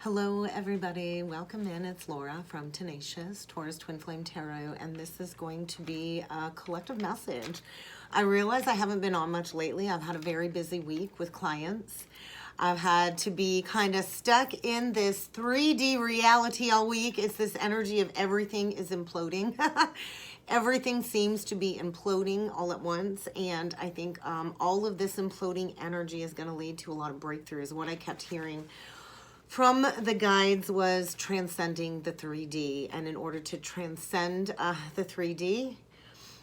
Hello everybody, welcome in. It's Laura from Tenacious Taurus Twin Flame Tarot, and this is going to be a collective message. I realize I haven't been on much lately. I've had a very busy week with clients. I've had to be kind of stuck in this 3D reality all week. It's this energy of everything is imploding. Everything seems to be imploding all at once, and I think all of this imploding energy is going to lead to a lot of breakthroughs. What I kept hearing from the guides was transcending the 3D. And in order to transcend the 3D,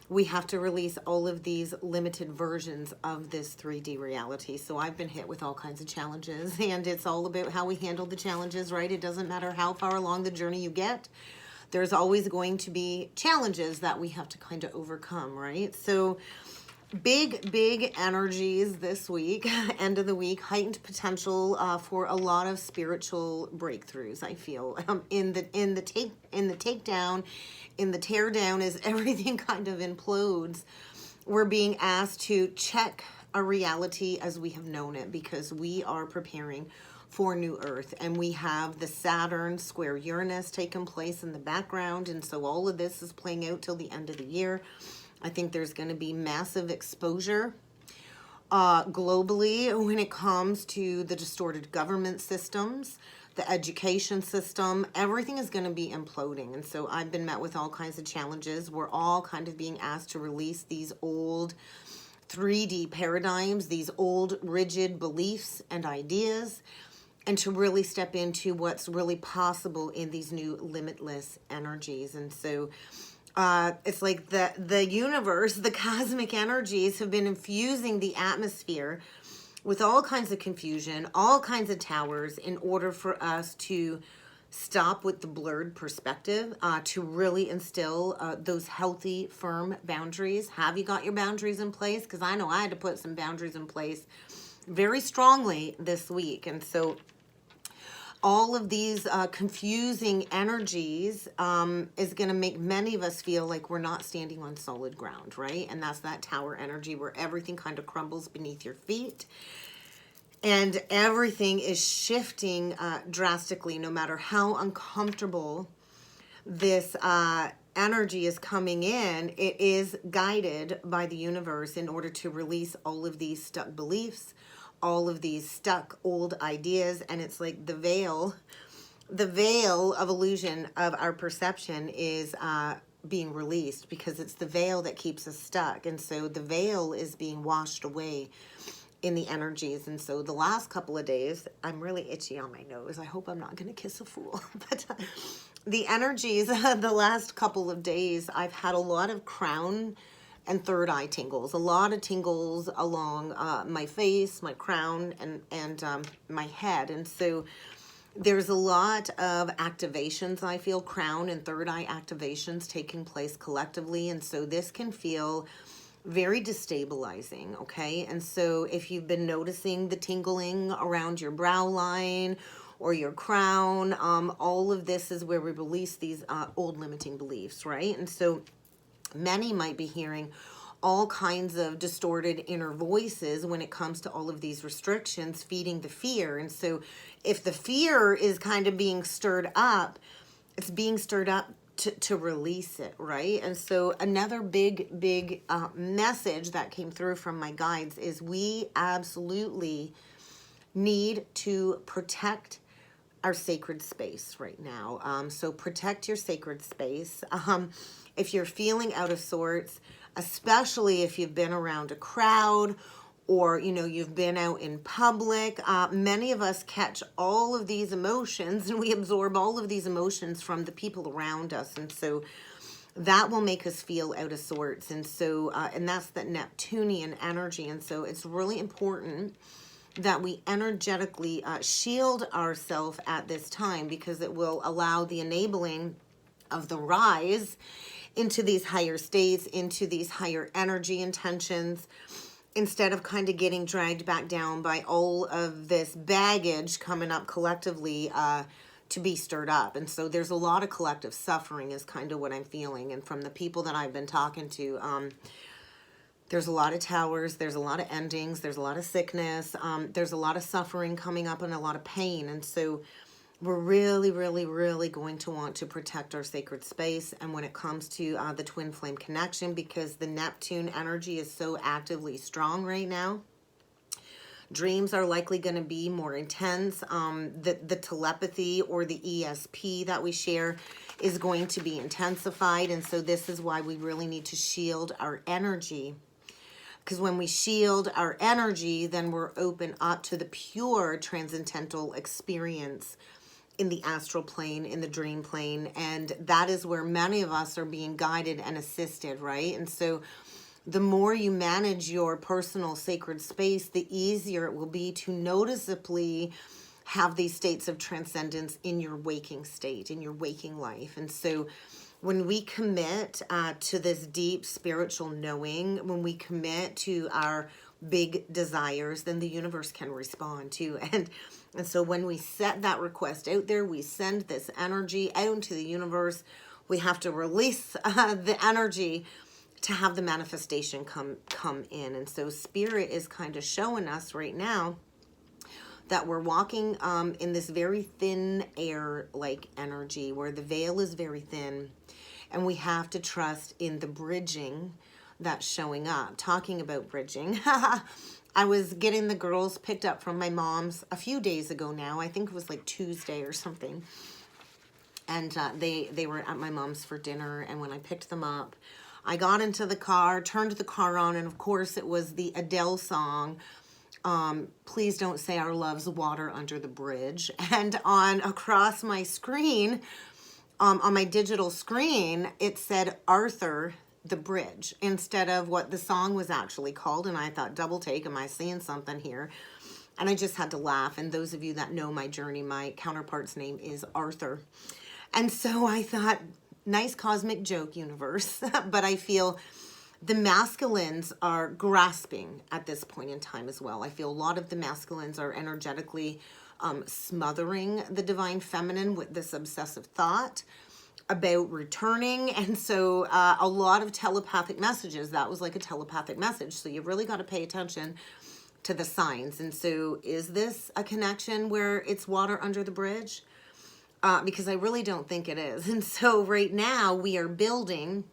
we have to release all of these limited versions of this 3D reality. So I've been hit with all kinds of challenges, and it's all about how we handle the challenges, right? It doesn't matter how far along the journey you get. There's always going to be challenges that we have to kind of overcome, right? So big energies this week, end of the week, heightened potential for a lot of spiritual breakthroughs. I feel in the takedown, in the tear down, as everything kind of implodes, we're being asked to check our reality as we have known it, because we are preparing for New Earth, and we have the Saturn square Uranus taking place in the background, and so all of this is playing out till the end of the year. I think there's going to be massive exposure globally when it comes to the distorted government systems, the education system. Everything is going to be imploding. And so I've been met with all kinds of challenges. We're all kind of being asked to release these old 3D paradigms, these old rigid beliefs and ideas, and to really step into what's really possible in these new limitless energies. And so it's like the universe, the cosmic energies have been infusing the atmosphere with all kinds of confusion, all kinds of towers, in order for us to stop with the blurred perspective, to really instill those healthy, firm boundaries. Have you got your boundaries in place? Because I know I had to put some boundaries in place very strongly this week. And so all of these confusing energies is going to make many of us feel like we're not standing on solid ground, right? And that's that tower energy where everything kind of crumbles beneath your feet. And everything is shifting drastically, no matter how uncomfortable this energy is coming in. It is guided by the universe in order to release all of these stuck beliefs, all of these stuck old ideas. And it's like the veil of illusion of our perception is being released, because it's the veil that keeps us stuck. And so the veil is being washed away in the energies. And so the last couple of days, I'm really itchy on my nose. I hope I'm not going to kiss a fool. But the energies, the last couple of days, I've had a lot of crown and third eye tingles, a lot of tingles along my face, my crown, and my head. And so there's a lot of activations, I feel, crown and third eye activations taking place collectively. And so this can feel very destabilizing, okay? And so if you've been noticing the tingling around your brow line or your crown, all of this is where we release these old limiting beliefs, right? And so many might be hearing all kinds of distorted inner voices when it comes to all of these restrictions, feeding the fear. And so if the fear is kind of being stirred up, it's being stirred up to release it, right? And so another big message that came through from my guides is we absolutely need to protect our sacred space right now. So protect your sacred space. If you're feeling out of sorts, especially if you've been around a crowd, or you've been out in public, many of us catch all of these emotions, and we absorb all of these emotions from the people around us. And so that will make us feel out of sorts. And so and that's that Neptunian energy. And so it's really important that we energetically shield ourselves at this time, because it will allow the enabling of the rise into these higher states, into these higher energy intentions, instead of kind of getting dragged back down by all of this baggage coming up collectively to be stirred up. And so there's a lot of collective suffering is kind of what I'm feeling. And from the people that I've been talking to, there's a lot of towers, there's a lot of endings, there's a lot of sickness, there's a lot of suffering coming up, and a lot of pain. And so we're really, really, really going to want to protect our sacred space. And when it comes to the twin flame connection, because the Neptune energy is so actively strong right now, dreams are likely going to be more intense. The telepathy or the ESP that we share is going to be intensified. And so this is why we really need to shield our energy. Because when we shield our energy, then we're open up to the pure transcendental experience in the astral plane, in the dream plane. And that is where many of us are being guided and assisted, right? And so the more you manage your personal sacred space, the easier it will be to noticeably have these states of transcendence in your waking state, in your waking life. And so when we commit to this deep spiritual knowing, when we commit to our big desires, then the universe can respond to. And so when we set that request out there, we send this energy out into the universe. We have to release the energy to have the manifestation come in. And so spirit is kind of showing us right now that we're walking in this very thin air like energy where the veil is very thin, and we have to trust in the bridging that's showing up. Talking about bridging, I was getting the girls picked up from my mom's a few days ago now. I think it was like Tuesday or something. And they were at my mom's for dinner, and when I picked them up, I got into the car, turned the car on, and of course it was the Adele song, Please Don't Say Our Love's Water Under the Bridge. And across my screen, on my digital screen, it said Arthur the Bridge instead of what the song was actually called. And I thought, double take, am I seeing something here? And I just had to laugh. And those of you that know my journey, my counterpart's name is Arthur. And so I thought, nice cosmic joke, universe. But I feel the masculines are grasping at this point in time as well. I feel a lot of the masculines are energetically smothering the divine feminine with this obsessive thought about returning. And so a lot of telepathic messages, that was like a telepathic message. So you really got to pay attention to the signs. And so is this a connection where it's water under the bridge? Because I really don't think it is. And so right now we are building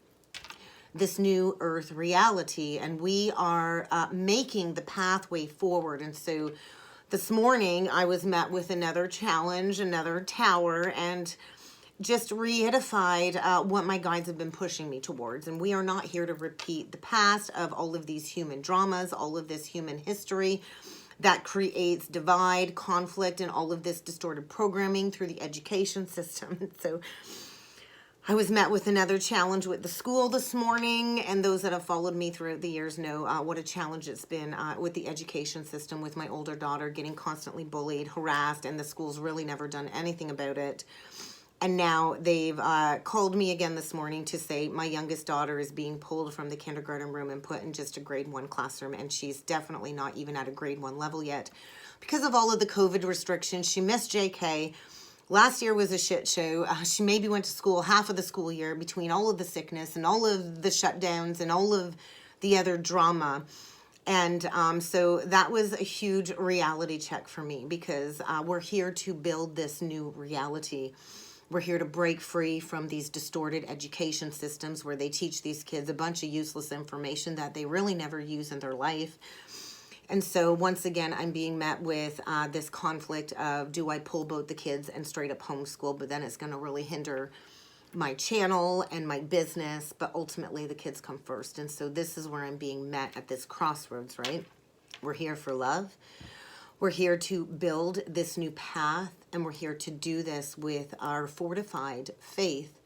this new earth reality, and we are making the pathway forward. And so this morning I was met with another challenge, another tower, and just reified what my guides have been pushing me towards. And we are not here to repeat the past of all of these human dramas, all of this human history that creates divide, conflict, and all of this distorted programming through the education system. So I was met with another challenge with the school this morning, and those that have followed me throughout the years know what a challenge it's been with the education system, with my older daughter getting constantly bullied, harassed, and the school's really never done anything about it. And now they've called me again this morning to say my youngest daughter is being pulled from the kindergarten room and put in just a grade 1 classroom. And she's definitely not even at a grade 1 level yet because of all of the COVID restrictions. She missed JK. Last year was a shit show. She maybe went to school half of the school year between all of the sickness and all of the shutdowns and all of the other drama. And so that was a huge reality check for me, because we're here to build this new reality. We're here to break free from these distorted education systems where they teach these kids a bunch of useless information that they really never use in their life. And so once again, I'm being met with this conflict of, do I pull both the kids and straight up homeschool? But then it's going to really hinder my channel and my business. But ultimately, the kids come first. And so this is where I'm being met at this crossroads, right? We're here for love. We're here to build this new path, and we're here to do this with our fortified faith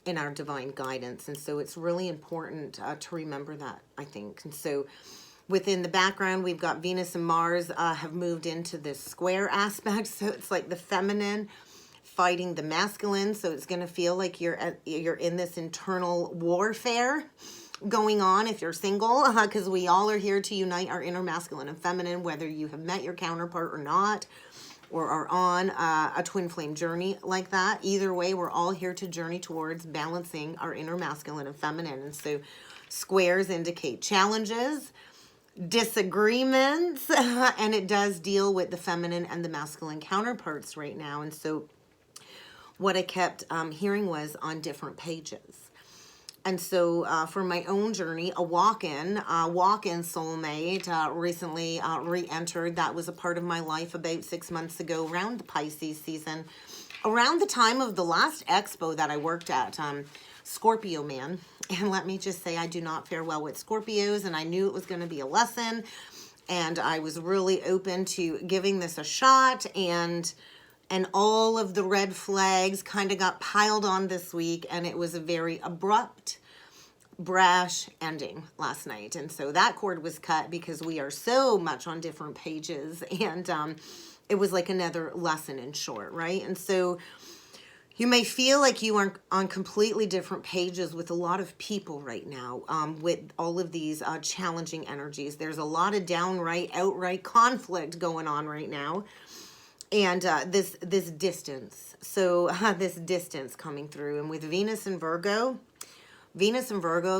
in our divine guidance. And so it's really important to remember that, I think. And so within the background, we've got Venus and Mars have moved into this square aspect. So it's like the feminine fighting the masculine. So it's going to feel like you're in this internal warfare going on if you're single, because we all are here to unite our inner masculine and feminine, whether you have met your counterpart or not, or are on a twin flame journey like that. Either way, we're all here to journey towards balancing our inner masculine and feminine. And so squares indicate challenges. disagreements, and it does deal with the feminine and the masculine counterparts right now. And so what I kept hearing was on different pages. And so for my own journey, a walk-in soulmate recently re-entered. That was a part of my life about 6 months ago, around the Pisces season, around the time of the last expo that I worked at, Scorpio man. And let me just say, I do not fare well with Scorpios, and I knew it was going to be a lesson, and I was really open to giving this a shot, and all of the red flags kind of got piled on this week, and it was a very abrupt, brash ending last night. And so that cord was cut because we are so much on different pages, and it was like another lesson in short, right? And so you may feel like you are on completely different pages with a lot of people right now, with all of these challenging energies. There's a lot of outright conflict going on right now. And this distance, so this distance coming through. And with Venus and Virgo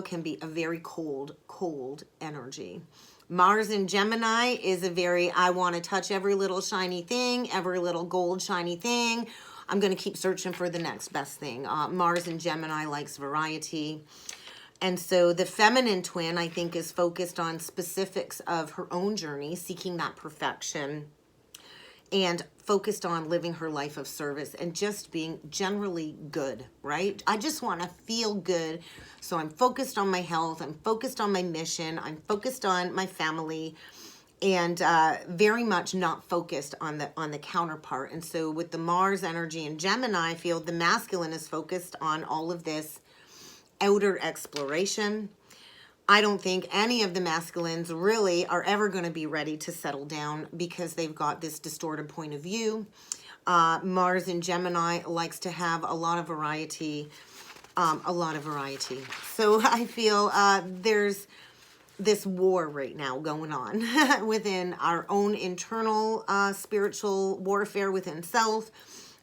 can be a very cold energy. Mars in Gemini is a very, I want to touch every little shiny thing, every little gold shiny thing. I'm going to keep searching for the next best thing. Mars in Gemini likes variety. And so the feminine twin, I think, is focused on specifics of her own journey, seeking that perfection, and focused on living her life of service and just being generally good, right? I just want to feel good. So I'm focused on my health. I'm focused on my mission. I'm focused on my family, and very much not focused on the counterpart. And so with the Mars energy in Gemini, I feel the masculine is focused on all of this outer exploration. I don't think any of the masculines really are ever going to be ready to settle down because they've got this distorted point of view. Mars in Gemini likes to have a lot of variety, So I feel there's this war right now going on within our own internal spiritual warfare within self.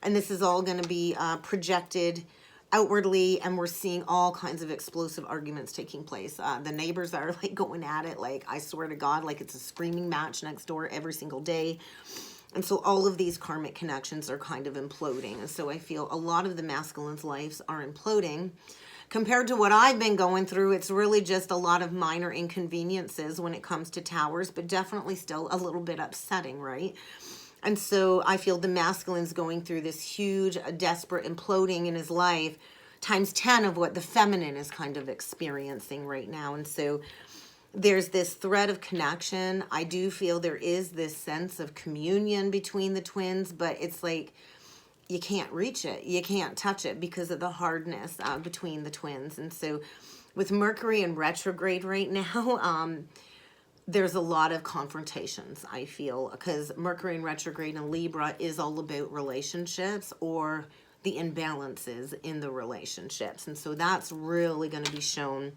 And this is all going to be projected outwardly, and we're seeing all kinds of explosive arguments taking place. The neighbors are like going at it, like, I swear to God, like it's a screaming match next door every single day. And so all of these karmic connections are kind of imploding. And so I feel a lot of the masculine's lives are imploding. Compared to what I've been going through, it's really just a lot of minor inconveniences when it comes to towers, but definitely still a little bit upsetting, right? And so I feel the masculine's going through this huge, desperate imploding in his life, times 10 of what the feminine is kind of experiencing right now. And so there's this thread of connection. I do feel there is this sense of communion between the twins, but it's like you can't reach it. You can't touch it because of the hardness between the twins. And so with Mercury in retrograde right now, there's a lot of confrontations, I feel, because Mercury in retrograde in Libra is all about relationships or the imbalances in the relationships. And so that's really going to be shown.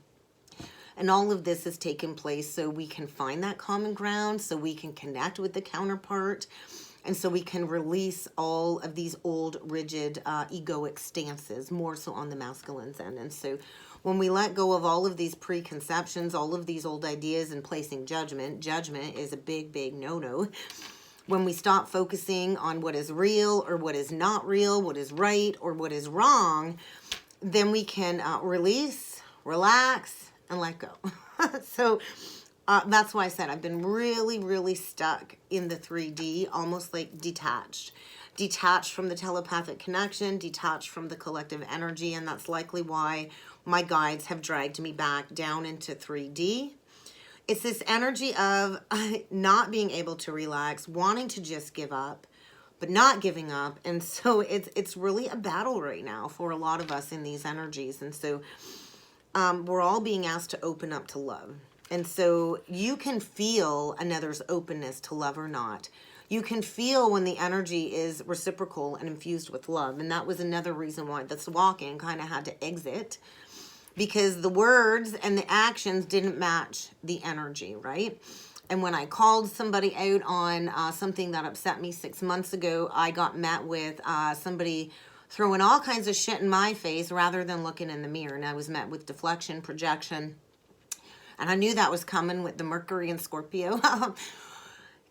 And all of this is taking place so we can find that common ground, so we can connect with the counterpart, and so we can release all of these old, rigid, egoic stances, more so on the masculine's end. And so when we let go of all of these preconceptions, all of these old ideas, and placing judgment is a big, big no-no. When we stop focusing on what is real or what is not real, what is right or what is wrong, then we can release, relax, and let go. So that's why I said I've been really, really stuck in the 3D, almost like detached from the telepathic connection, detached from the collective energy, and that's likely why my guides have dragged me back down into 3D. It's this energy of not being able to relax, wanting to just give up, but not giving up. And so it's really a battle right now for a lot of us in these energies. And so we're all being asked to open up to love. And so you can feel another's openness to love or not. You can feel when the energy is reciprocal and infused with love. And that was another reason why this walk-in kind of had to exit, because the words and the actions didn't match the energy, right? And when I called somebody out on something that upset me 6 months ago, I got met with somebody throwing all kinds of shit in my face rather than looking in the mirror. And I was met with deflection, projection, And I knew that was coming with the Mercury and Scorpio.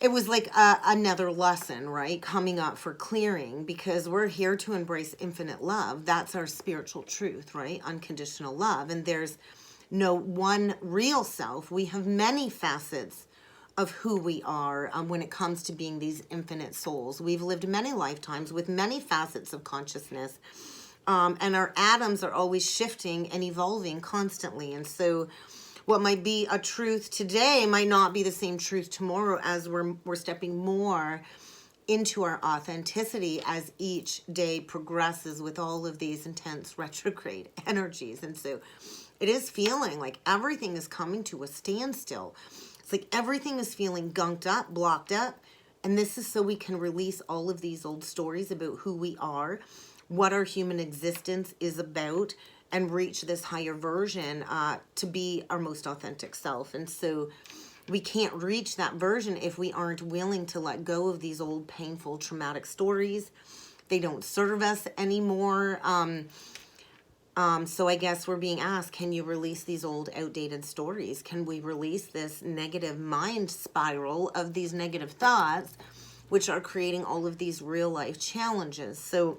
It was like another lesson, right? Coming up for clearing, because we're here to embrace infinite love. That's our spiritual truth, right? Unconditional love. And there's no one real self. We have many facets of who we are when it comes to being these infinite souls. We've lived many lifetimes with many facets of consciousness. And our atoms are always shifting and evolving constantly. And so what might be a truth today might not be the same truth tomorrow, as we're stepping more into our authenticity as each day progresses with all of these intense retrograde energies. And so it is feeling like everything is coming to a standstill. It's like everything is feeling gunked up, blocked up. And this is so we can release all of these old stories about who we are, what our human existence is about, and reach this higher version to be our most authentic self. And so we can't reach that version if we aren't willing to let go of these old, painful, traumatic stories. They don't serve us anymore. So I guess we're being asked, can you release these old, outdated stories? Can we release this negative mind spiral of these negative thoughts, which are creating all of these real life challenges? So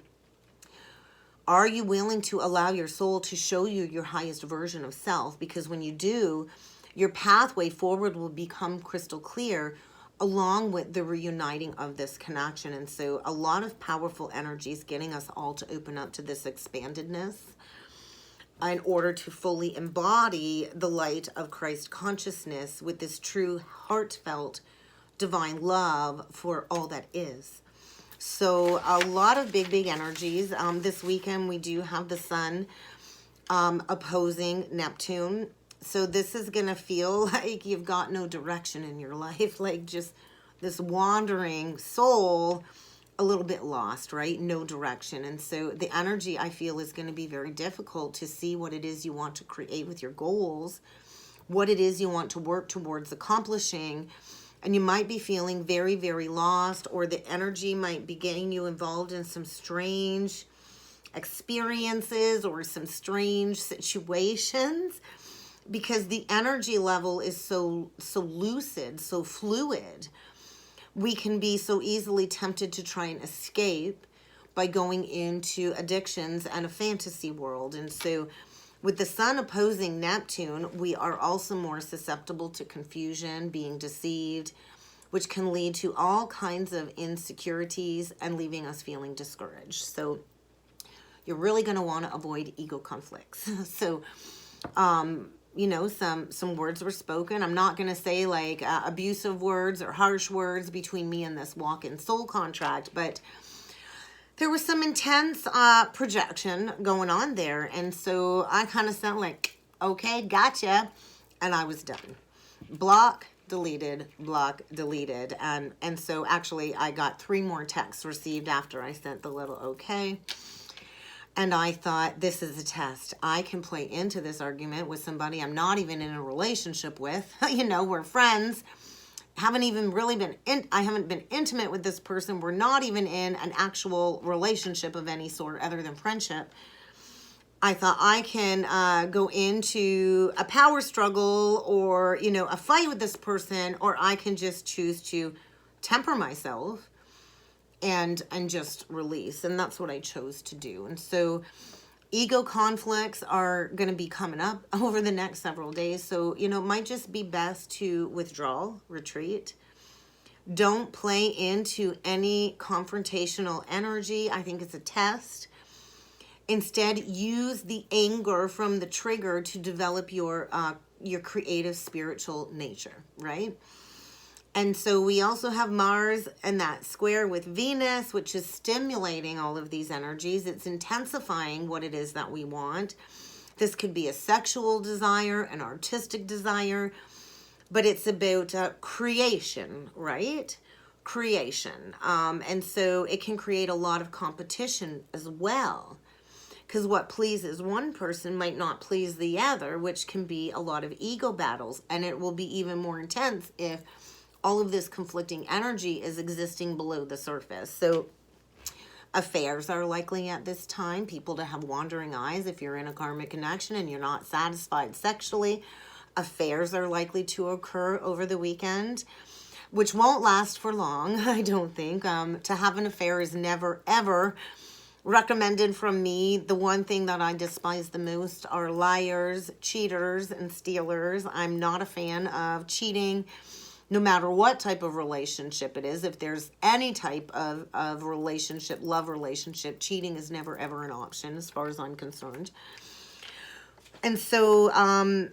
are you willing to allow your soul to show you your highest version of self? Because when you do, your pathway forward will become crystal clear, along with the reuniting of this connection. And so a lot of powerful energies getting us all to open up to this expandedness in order to fully embody the light of Christ consciousness with this true heartfelt divine love for all that is. So a lot of big energies. This weekend we do have the sun opposing Neptune. So this is going to feel like you've got no direction in your life, like just this wandering soul, a little bit lost, right? No direction. And so the energy, I feel, is going to be very difficult to see what it is you want to create with your goals, what it is you want to work towards accomplishing. And you might be feeling very, very lost, or the energy might be getting you involved in some strange experiences or some strange situations, because the energy level is so lucid, so fluid. We can be so easily tempted to try and escape by going into addictions and a fantasy world. And so with the sun opposing Neptune, we are also more susceptible to confusion, being deceived, which can lead to all kinds of insecurities and leaving us feeling discouraged. So you're really going to want to avoid ego conflicts. So, you know, some words were spoken. I'm not going to say like abusive words or harsh words between me and this walk-in soul contract, but there was some intense projection going on there. And so I kind of sound like, okay, gotcha. And I was done. Block, deleted, block, deleted. And so actually I got 3 more texts received after I sent the little okay. And I thought, this is a test. I can play into this argument with somebody I'm not even in a relationship with. You know, we're friends. Haven't even really been I haven't been intimate with this person. We're not even in an actual relationship of any sort other than friendship. I thought I can go into a power struggle or, you know, a fight with this person, or I can just choose to temper myself and just release. And that's what I chose to do. And so ego conflicts are going to be coming up over the next several days. So, you know, it might just be best to withdraw, retreat. Don't play into any confrontational energy. I think it's a test. Instead, use the anger from the trigger to develop your creative spiritual nature, right? And so we also have Mars and that square with Venus, which is stimulating all of these energies. It's intensifying what it is that we want. This could be a sexual desire, an artistic desire, but it's about creation, right? Creation. And so it can create a lot of competition as well, because what pleases one person might not please the other, which can be a lot of ego battles. And it will be even more intense if all of this conflicting energy is existing below the surface. So affairs are likely at this time. People to have wandering eyes if you're in a karmic connection and you're not satisfied sexually. Affairs are likely to occur over the weekend, which won't last for long, I don't think. To have an affair is never, ever recommended from me. The one thing that I despise the most are liars, cheaters, and stealers. I'm not a fan of cheating, no matter what type of relationship it is. If there's any type of relationship, love relationship, cheating is never, ever an option as far as I'm concerned. And so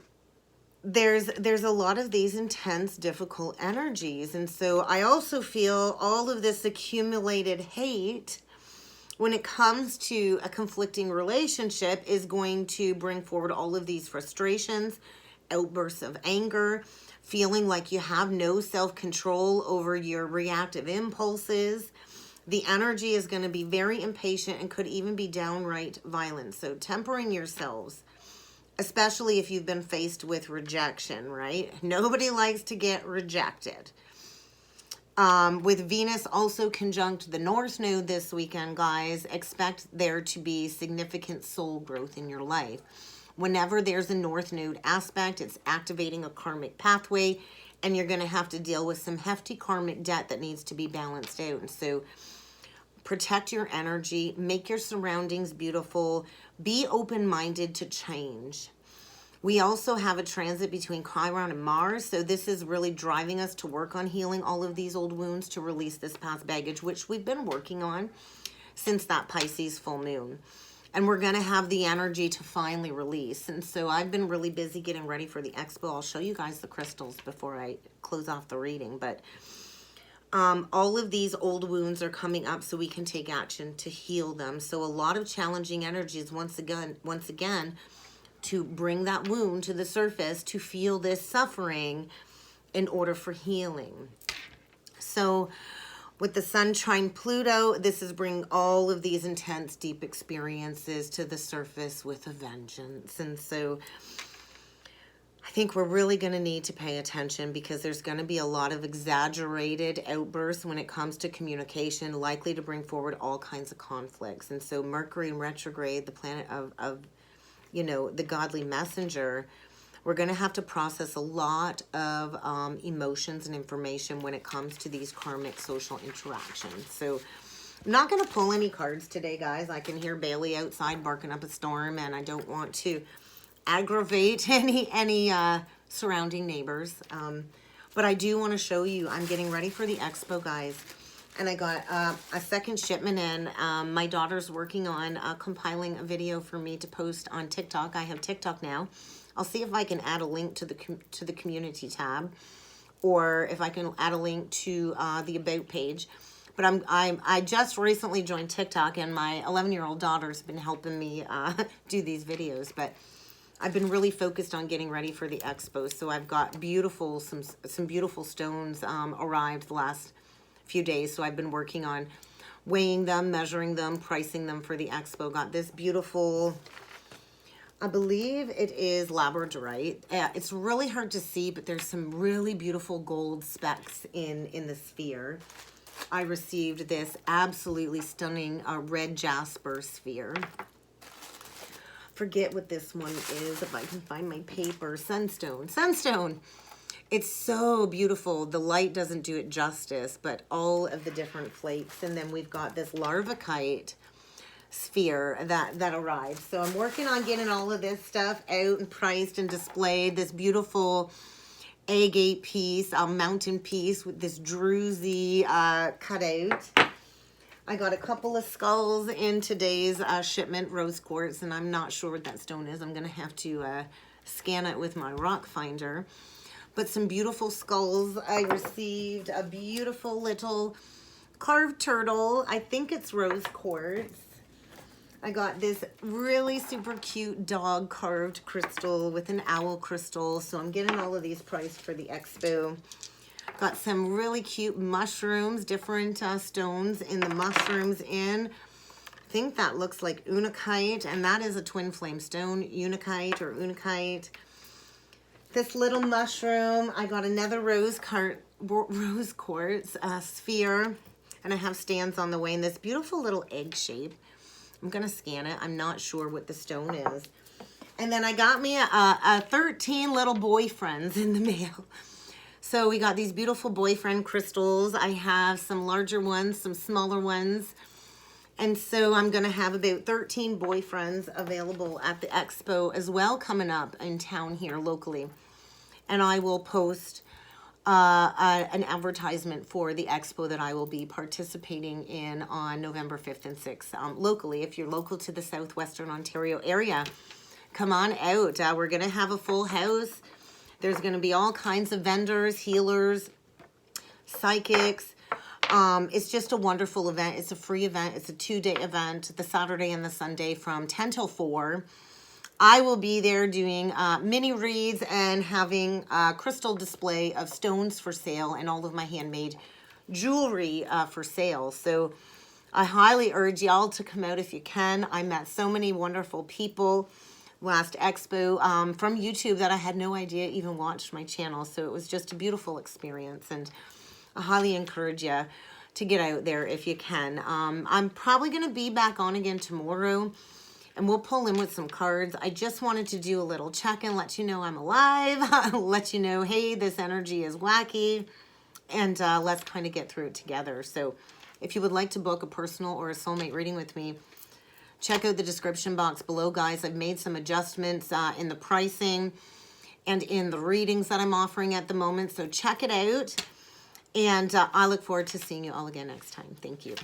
there's a lot of these intense, difficult energies. And so I also feel all of this accumulated hate when it comes to a conflicting relationship is going to bring forward all of these frustrations, outbursts of anger, feeling like you have no self-control over your reactive impulses. The energy is going to be very impatient and could even be downright violent. So tempering yourselves, especially if you've been faced with rejection, right? Nobody likes to get rejected. With Venus also conjunct the North Node this weekend, guys, expect there to be significant soul growth in your life. Whenever there's a North Node aspect, it's activating a karmic pathway, and you're going to have to deal with some hefty karmic debt that needs to be balanced out. And so protect your energy, make your surroundings beautiful, be open-minded to change. We also have a transit between Chiron and Mars, so this is really driving us to work on healing all of these old wounds to release this past baggage, which we've been working on since that Pisces full moon. And we're going to have the energy to finally release. And so I've been really busy getting ready for the expo. I'll show you guys the crystals before I close off the reading. But all of these old wounds are coming up so we can take action to heal them. So a lot of challenging energies once again, to bring that wound to the surface, to feel this suffering in order for healing. So with the Sun trine Pluto, this is bringing all of these intense, deep experiences to the surface with a vengeance. And so I think we're really going to need to pay attention, because there's going to be a lot of exaggerated outbursts when it comes to communication, likely to bring forward all kinds of conflicts. And so Mercury in retrograde, the planet of you know, the godly messenger, we're going to have to process a lot of emotions and information when it comes to these karmic social interactions. So I'm not going to pull any cards today, guys. I can hear Bailey outside barking up a storm, and I don't want to aggravate any surrounding neighbors. But I do want to show you, I'm getting ready for the expo, guys. And I got a second shipment in. My daughter's working on compiling a video for me to post on TikTok. I have TikTok now. I'll see if I can add a link to the community tab, or if I can add a link to the about page. But I just recently joined TikTok, and my 11-year-old daughter's been helping me do these videos. But I've been really focused on getting ready for the expo. So I've got some beautiful stones arrived the last few days. So I've been working on weighing them, measuring them, pricing them for the expo. Got this beautiful, I believe it is labradorite. It's really hard to see, but there's some really beautiful gold specks in the sphere. I received this absolutely stunning red jasper sphere. Forget what this one is, if I can find my paper. Sunstone. It's so beautiful. The light doesn't do it justice, but all of the different flakes. And then we've got this larvacite sphere that arrived. So I'm working on getting all of this stuff out and priced and displayed. This beautiful agate piece, mountain piece with this druzy cutout. I got a couple of skulls in today's shipment, rose quartz, and I'm not sure what that stone is. I'm going to have to scan it with my rock finder. But some beautiful skulls. I received a beautiful little carved turtle. I think it's rose quartz. I got this really super cute dog carved crystal with an owl crystal. So I'm getting all of these priced for the expo. Got some really cute mushrooms, different stones in the mushrooms in. I think that looks like unakite, and that is a twin flame stone, unakite or unakite. This little mushroom, I got another rose quartz sphere, and I have stands on the way in this beautiful little egg shape. I'm going to scan it. I'm not sure what the stone is. And then I got me a 13 little boyfriends in the mail. So we got these beautiful boyfriend crystals. I have some larger ones, some smaller ones. And so I'm going to have about 13 boyfriends available at the expo as well, coming up in town here locally. And I will post an advertisement for the expo that I will be participating in on November 5th and 6th locally. If you're local to the Southwestern Ontario area, come on out. We're going to have a full house. There's going to be all kinds of vendors, healers, psychics. It's just a wonderful event. It's a free event. It's a 2-day event, the Saturday and the Sunday from 10 till 4. I will be there doing mini reads and having a crystal display of stones for sale and all of my handmade jewelry for sale. So I highly urge y'all to come out if you can. I met so many wonderful people last expo from YouTube that I had no idea even watched my channel. So it was just a beautiful experience, and I highly encourage you to get out there if you can. I'm probably going to be back on again tomorrow, and we'll pull in with some cards. I just wanted to do a little check-in, let you know I'm alive, let you know, hey, this energy is wacky, and let's kind of get through it together. So if you would like to book a personal or a soulmate reading with me, check out the description box below, guys. I've made some adjustments in the pricing and in the readings that I'm offering at the moment. So check it out. And I look forward to seeing you all again next time. Thank you.